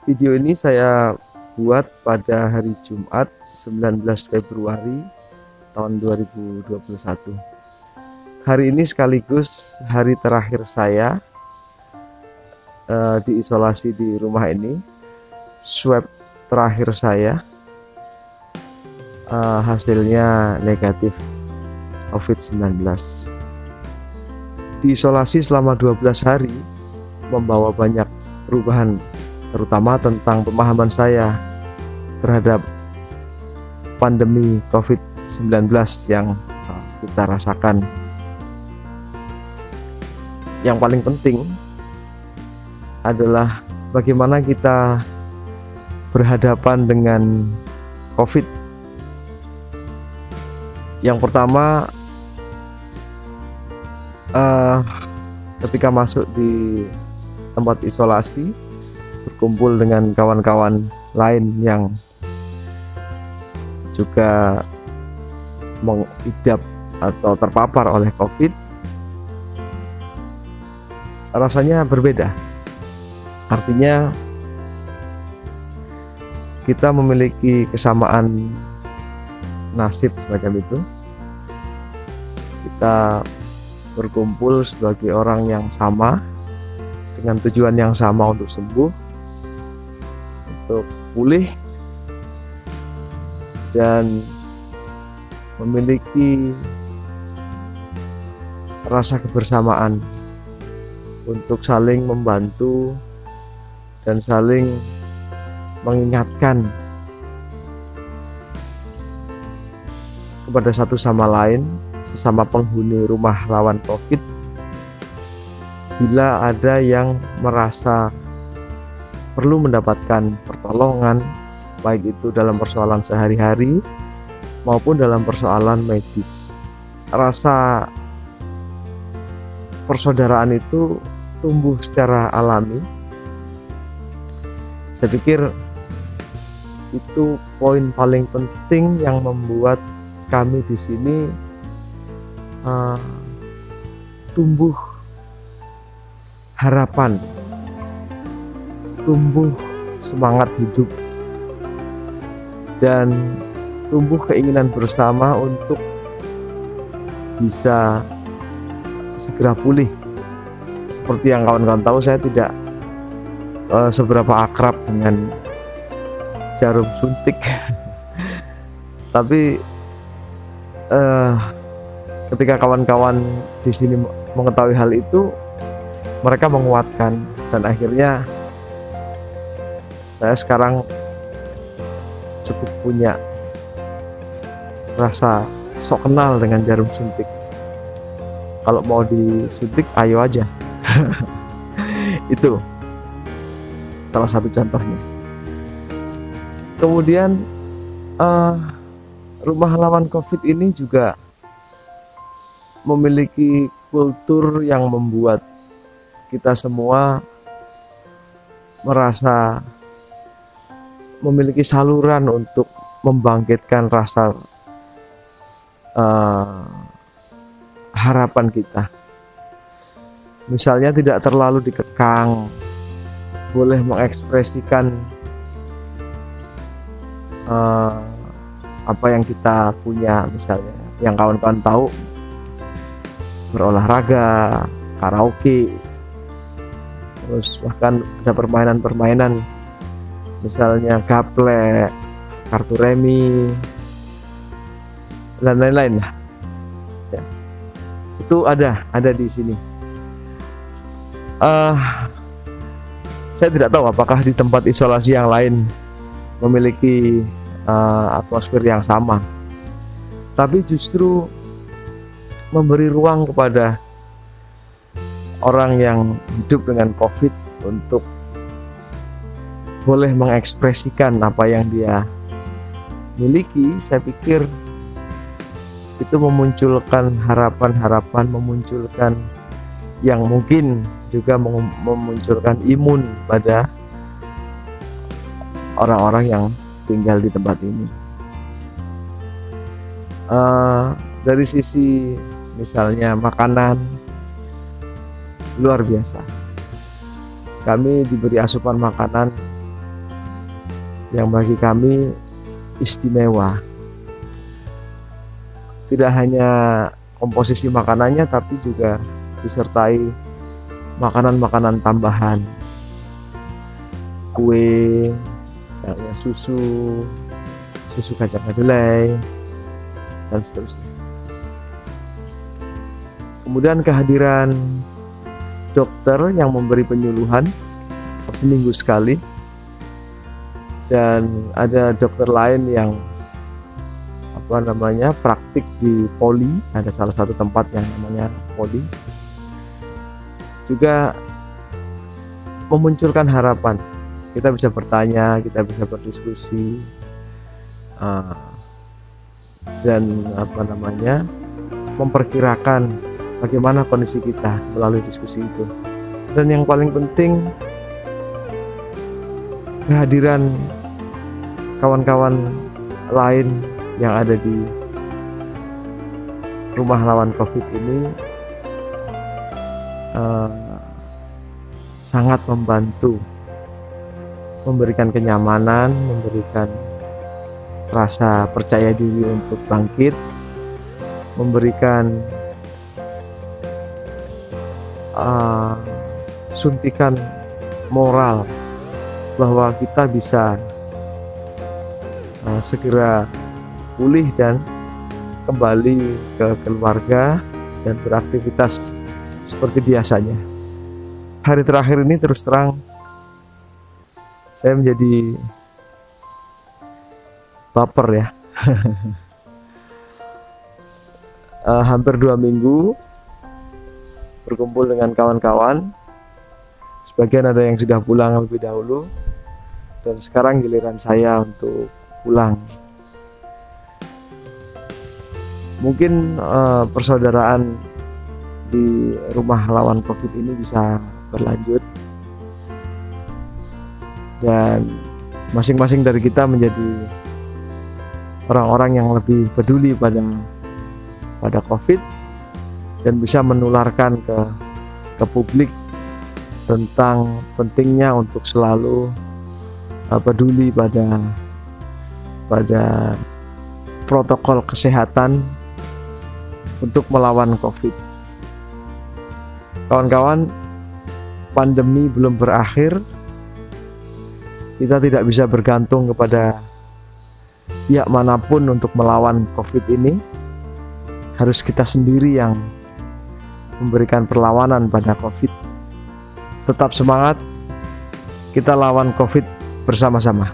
Video ini saya buat pada hari Jumat 19 Februari tahun 2021. Hari ini sekaligus hari terakhir saya diisolasi di rumah ini. Swab terakhir saya hasilnya negatif COVID-19. Diisolasi selama 12 hari membawa banyak perubahan, terutama tentang pemahaman saya terhadap pandemi COVID-19 yang kita rasakan. Yang paling penting adalah bagaimana kita berhadapan dengan COVID. Yang pertama, ketika masuk di tempat isolasi, berkumpul dengan kawan-kawan lain yang juga mengidap atau terpapar oleh COVID, rasanya berbeda. Artinya kita memiliki kesamaan nasib semacam itu. Kita berkumpul sebagai orang yang sama, dengan tujuan yang sama untuk sembuh, untuk pulih, dan memiliki rasa kebersamaan untuk saling membantu dan saling mengingatkan kepada satu sama lain, sesama penghuni rumah rawan COVID, bila ada yang merasa perlu mendapatkan pertolongan, baik itu dalam persoalan sehari-hari maupun dalam persoalan medis. Rasa persaudaraan itu tumbuh secara alami. Saya pikir itu poin paling penting yang membuat kami di sini tumbuh harapan, tumbuh semangat hidup, dan tumbuh keinginan bersama untuk bisa segera pulih. Seperti yang kawan-kawan tahu, saya tidak seberapa akrab dengan jarum suntik. Tapi ketika kawan-kawan di sini mengetahui hal itu, mereka menguatkan, dan akhirnya saya sekarang cukup punya rasa sok kenal dengan jarum suntik. Kalau mau disuntik, ayo aja. Itu salah satu contohnya. Kemudian rumah lawan COVID ini juga memiliki kultur yang membuat kita semua merasa memiliki saluran untuk membangkitkan rasa harapan kita. Misalnya tidak terlalu dikekang, boleh mengekspresikan apa yang kita punya. Misalnya yang kawan-kawan tahu, berolahraga, karaoke, terus bahkan ada permainan-permainan, misalnya gaplek, kartu remi, dan lain-lain lah. Ya, itu ada di sini. Saya tidak tahu apakah di tempat isolasi yang lain memiliki atmosfer yang sama, tapi justru memberi ruang kepada orang yang hidup dengan COVID untuk boleh mengekspresikan apa yang dia miliki. Saya pikir itu memunculkan harapan-harapan, memunculkan yang mungkin juga memunculkan imun pada orang-orang yang tinggal di tempat ini. Dari sisi misalnya makanan, luar biasa. Kami diberi asupan makanan yang bagi kami istimewa. Tidak hanya komposisi makanannya, tapi juga disertai makanan-makanan tambahan, kue, misalnya susu kacang kedelai, dan seterusnya. Kemudian kehadiran dokter yang memberi penyuluhan seminggu sekali, dan ada dokter lain yang praktik di Poli. Ada salah satu tempat yang namanya Poli, juga memunculkan harapan. Kita bisa bertanya, kita bisa berdiskusi, dan memperkirakan bagaimana kondisi kita melalui diskusi itu. Dan yang paling penting, kehadiran kawan-kawan lain yang ada di rumah lawan COVID ini sangat membantu, memberikan kenyamanan, memberikan rasa percaya diri untuk bangkit, memberikan suntikan moral bahwa kita bisa segera pulih dan kembali ke keluarga dan beraktivitas seperti biasanya. Hari terakhir ini terus terang saya menjadi baper ya. Hampir 2 minggu berkumpul dengan kawan-kawan. Sebagian ada yang sudah pulang lebih dahulu, dan sekarang giliran saya untuk pulang. Mungkin persaudaraan di rumah lawan COVID ini bisa berlanjut, dan masing-masing dari kita menjadi orang-orang yang lebih peduli pada COVID, dan bisa menularkan ke publik tentang pentingnya untuk selalu peduli pada protokol kesehatan untuk melawan COVID. Kawan-kawan, pandemi belum berakhir. Kita tidak bisa bergantung kepada pihak manapun untuk melawan COVID ini. Harus kita sendiri yang memberikan perlawanan pada COVID. Tetap semangat, kita lawan COVID bersama-sama.